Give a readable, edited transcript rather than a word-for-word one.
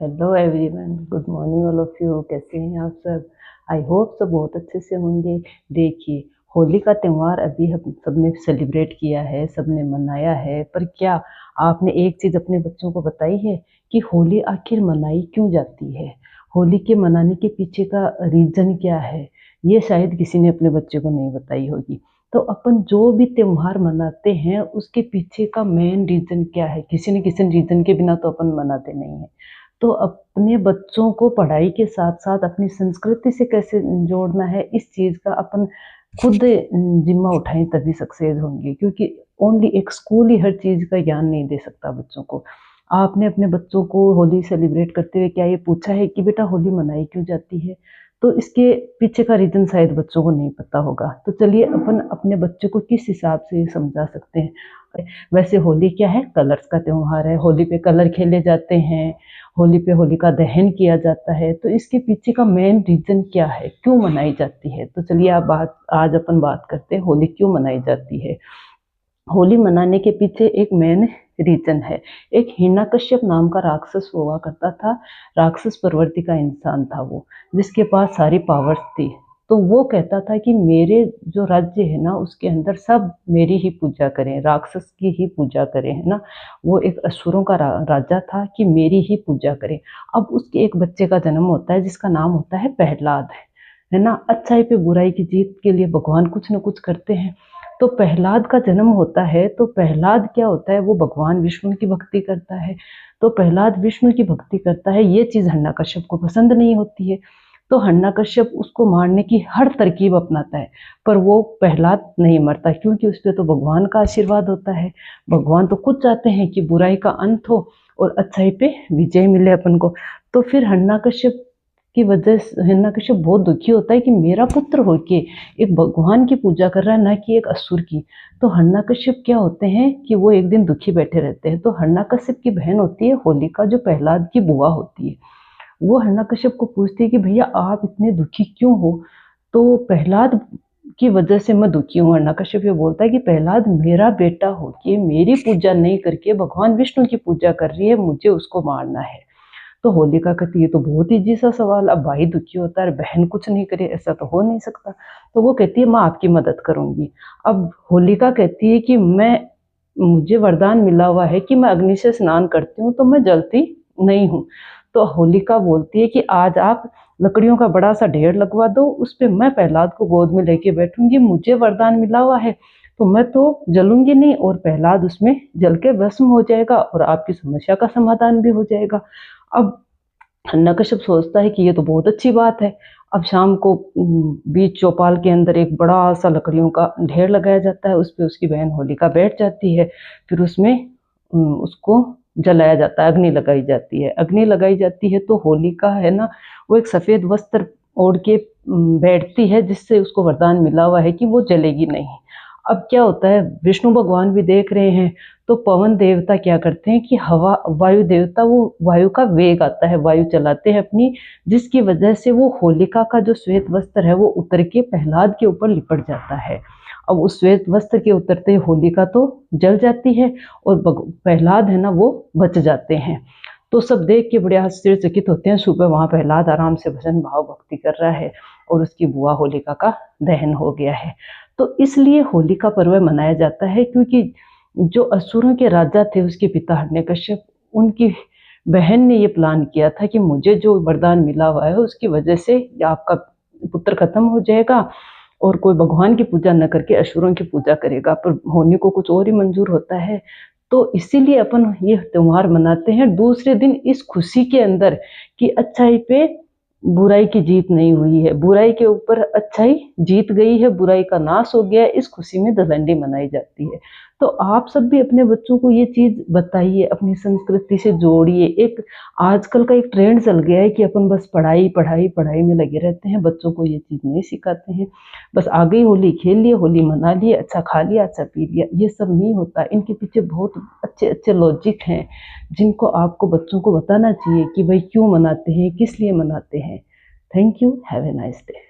Hello everyone, good morning all of you. कैसे हैं आप सब? आई होप सब बहुत अच्छे से होंगे। देखिए, होली का त्यौहार अभी हम सबने सेलिब्रेट किया है, सबने मनाया है, पर क्या आपने एक चीज़ अपने बच्चों को बताई है कि होली आखिर मनाई क्यों जाती है? होली के मनाने के पीछे का रीज़न क्या है? ये शायद किसी ने अपने बच्चे को नहीं बताई होगी। तो अपन जो भी त्यौहार मनाते हैं उसके पीछे का मेन रीज़न क्या है? किसी न किसी रीज़न के बिना तो अपन मनाते नहीं हैं। तो अपने बच्चों को पढ़ाई के साथ-साथ अपनी संस्कृति से कैसे जोड़ना है, इस चीज़ का अपन खुद ज़िम्मा उठाएँ तभी सक्सेस होंगे, क्योंकि ओनली एक स्कूल ही हर चीज़ का ज्ञान नहीं दे सकता बच्चों को। आपने अपने बच्चों को होली सेलिब्रेट करते हुए क्या ये पूछा है कि बेटा होली मनाई क्यों जाती है? तो इसके पीछे का रीज़न शायद बच्चों को नहीं पता होगा। तो चलिए अपन अपने बच्चों को किस हिसाब से समझा सकते हैं। वैसे होली क्या है? कलर्स का त्योहार है। होली पे कलर खेले जाते हैं। होली पे होलिका दहन किया जाता है। तो इसके पीछे का मेन रीज़न क्या है? क्यों मनाई जाती है? तो चलिए आज अपन बात करते हैं होली क्यों मनाई जाती है। होली मनाने के पीछे एक मेन रीज़न है। एक हिरण्यकश्यप नाम का राक्षस हुआ करता था। राक्षस प्रवृत्ति का इंसान था वो, जिसके पास सारी पावर्स थी। तो वो कहता था कि मेरे जो राज्य है ना उसके अंदर सब मेरी ही पूजा करें, राक्षस की ही पूजा करें, है ना? वो एक असुरों का राजा था कि मेरी ही पूजा करें। अब उसके एक बच्चे का जन्म होता है जिसका नाम होता है प्रहलाद, है ना? अच्छाई पे बुराई की जीत के लिए भगवान कुछ न कुछ करते हैं। तो प्रहलाद का जन्म होता है, तो प्रहलाद क्या होता है, वो भगवान विष्णु की भक्ति करता है। तो प्रहलाद विष्णु की भक्ति करता है, ये चीज़ हिरण्यकश्यप को पसंद नहीं होती है। तो हिरण्यकश्यप उसको मारने की हर तरकीब अपनाता है, पर वो प्रहलाद नहीं मरता, क्योंकि उस पे तो भगवान का आशीर्वाद होता है। भगवान तो खुद चाहते हैं कि बुराई का अंत हो और अच्छाई पे विजय मिले अपन को। तो फिर हिरण्यकश्यप की वजह से हिरण्यकश्यप बहुत दुखी होता है कि मेरा पुत्र होके एक भगवान की पूजा कर रहा है, ना कि एक असुर की। तो हिरण्यकश्यप क्या होते हैं कि वो एक दिन दुखी बैठे रहते हैं। तो हिरण्यकश्यप की बहन होती है होलिका, जो प्रहलाद की बुआ होती है। वो हिरण्यकश्यप को पूछती है कि भैया आप इतने दुखी क्यों हो? तो प्रहलाद की वजह से मैं दुखी हूँ। हिरण्यकश्यप ये बोलता है कि प्रहलाद मेरा बेटा होके मेरी पूजा नहीं करके भगवान विष्णु की पूजा कर रही है, मुझे उसको मारना है। तो होलिका कहती है ये तो बहुत ईजी सा सवाल, अब भाई दुखी होता है बहन कुछ नहीं करे, ऐसा तो हो नहीं सकता। तो वो कहती है मैं आपकी मदद करूंगी। अब होलिका कहती है कि मुझे वरदान मिला हुआ है कि मैं अग्नि से स्नान करती हूँ तो मैं जलती नहीं हूँ। तो होलिका बोलती है कि आज आप लकड़ियों का बड़ा सा ढेर लगवा दो, उस पे मैं प्रहलाद को गोद में लेके बैठूंगी, मुझे वरदान मिला हुआ है तो मैं तो जलूंगी नहीं और प्रहलाद उसमें जल के भस्म हो जाएगा और आपकी समस्या का समाधान भी हो जाएगा। अब हिरण्यकश्यप सोचता है कि ये तो बहुत अच्छी बात है। अब शाम को बीच चौपाल के अंदर एक बड़ा सा लकड़ियों का ढेर लगाया जाता है, उस पे उसकी बहन होलिका बैठ जाती है। फिर उसमें उसको जलाया जाता है, अग्नि लगाई जाती है। अग्नि लगाई जाती है तो होलिका है ना, वो एक सफ़ेद वस्त्र ओढ़ के बैठती है, जिससे उसको वरदान मिला हुआ है कि वो जलेगी नहीं। अब क्या होता है, विष्णु भगवान भी देख रहे हैं। तो पवन देवता क्या करते हैं कि हवा वायु देवता, वो वायु का वेग आता है, वायु चलाते हैं अपनी, जिसकी वजह से वो होलिका का जो श्वेत वस्त्र है वो उतर के प्रहलाद के ऊपर लिपट जाता है। अब उस श्वेत वस्त्र के उतरते ही होलिका तो जल जाती है और प्रहलाद है ना वो बच जाते हैं। तो सब देख के बड़े आश्चर्यचकित होते हैं। सुबह वहाँ प्रहलाद आराम से भजन भाव भक्ति कर रहा है और उसकी बुआ होलिका का दहन हो गया है। तो इसलिए होली का पर्व मनाया जाता है, क्योंकि जो असुरों के राजा थे उसके पिता हिरण्यकश्यप, उनकी बहन ने ये प्लान किया था कि मुझे जो वरदान मिला हुआ है उसकी वजह से आपका पुत्र खत्म हो जाएगा और कोई भगवान की पूजा न करके असुरों की पूजा करेगा, पर होने को कुछ और ही मंजूर होता है। तो इसीलिए अपन ये त्योहार मनाते हैं दूसरे दिन, इस खुशी के अंदर कि अच्छाई पे बुराई की जीत नहीं हुई है, बुराई के ऊपर अच्छाई जीत गई है, बुराई का नाश हो गया है। इस खुशी में दशहरा मनाई जाती है। तो आप सब भी अपने बच्चों को ये चीज़ बताइए, अपनी संस्कृति से जोड़िए। एक आजकल का एक ट्रेंड चल गया है कि अपन बस पढ़ाई पढ़ाई पढ़ाई में लगे रहते हैं, बच्चों को ये चीज़ नहीं सिखाते हैं। बस आ गई होली खेल लिए, होली मना लिए, अच्छा खा लिया, अच्छा पी लिया, ये सब नहीं होता। इनके पीछे बहुत अच्छे अच्छे लॉजिक हैं, जिनको आपको बच्चों को बताना चाहिए कि भाई क्यों मनाते हैं, किस लिए मनाते हैं। Thank you, have a nice day.